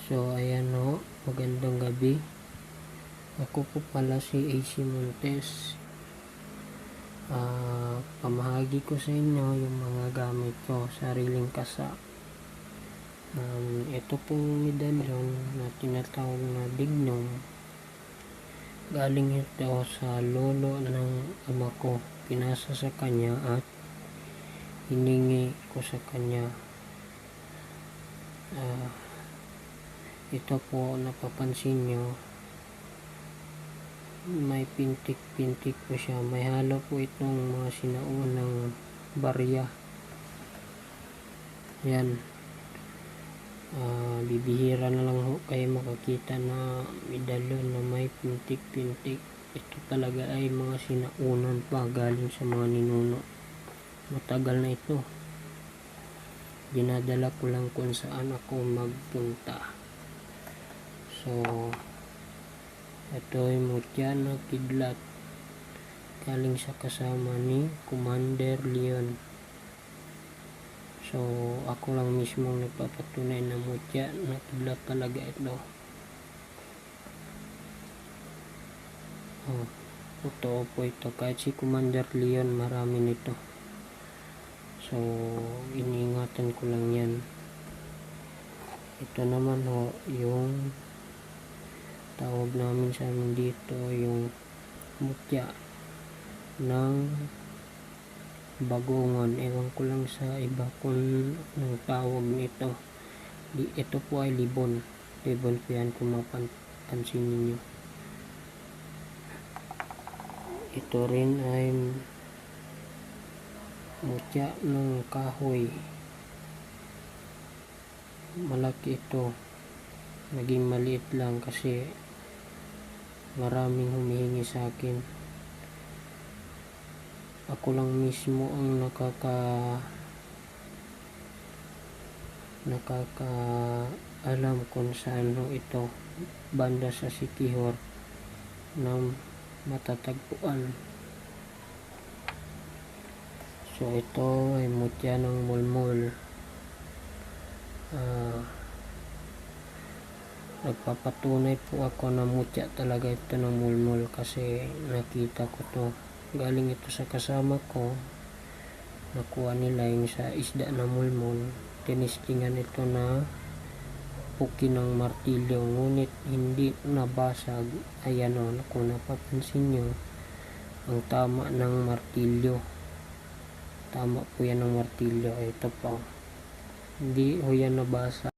So ayan o, magandang gabi. Ako po pala si AC Montes. Pamahagi ko sa inyo yung mga gamit ko, sariling kasa. Ito pong medalyon na tinatawag na dignum, galing ito sa lolo ng ama ko. Pinasa sa kanya at hiningi ko sa kanya. Ito po, napapansin nyo, may pintik-pintik po siya. May halo po itong mga sinaunang barya. Yan. Bibihira na lang ho kayo makakita na medalyon na may pintik-pintik. Ito talaga ay mga sinaunan pa, galing sa mga ninuno. Matagal na ito. Dinadala ko lang kung saan ako magpunta. So, ito ay mutya na kidlat, galing sa kasama ni Commander Leon. So, ako lang mismo nagpapatunay na mutya na kidlat talaga ito. Totoo po ito. Kahit si Commander Leon, marami nito. So, iniingatan ko lang yan. Ito naman ho, yung tawag namin sa amin dito, yung mutya ng bagongon. Ewan ko lang sa iba kung anong tawag nito. Ito po ay libon. Libon po yan kung mapansin ninyo. Ito rin ay mutya ng kahoy. Malaki ito. Naging maliit lang kasi maraming humihingi sa akin. Ako lang mismo ang nakakaalam kung saan ito, banda sa Siquijor na matatagpuan. So ito ay mutya ng mulmul. Nagpapatunay po ako na mutya talaga ito ng mulmul kasi nakita ko to. Galing ito sa kasama ko. Nakuha nila yung sa isda na mulmul. Tinistingan ito na puki ng martilyo, ngunit hindi nabasag. Ayan o, kung napapansin nyo, ang tama ng martilyo. Tama po yan ng martilyo. Ito po. Hindi ho yan nabasag.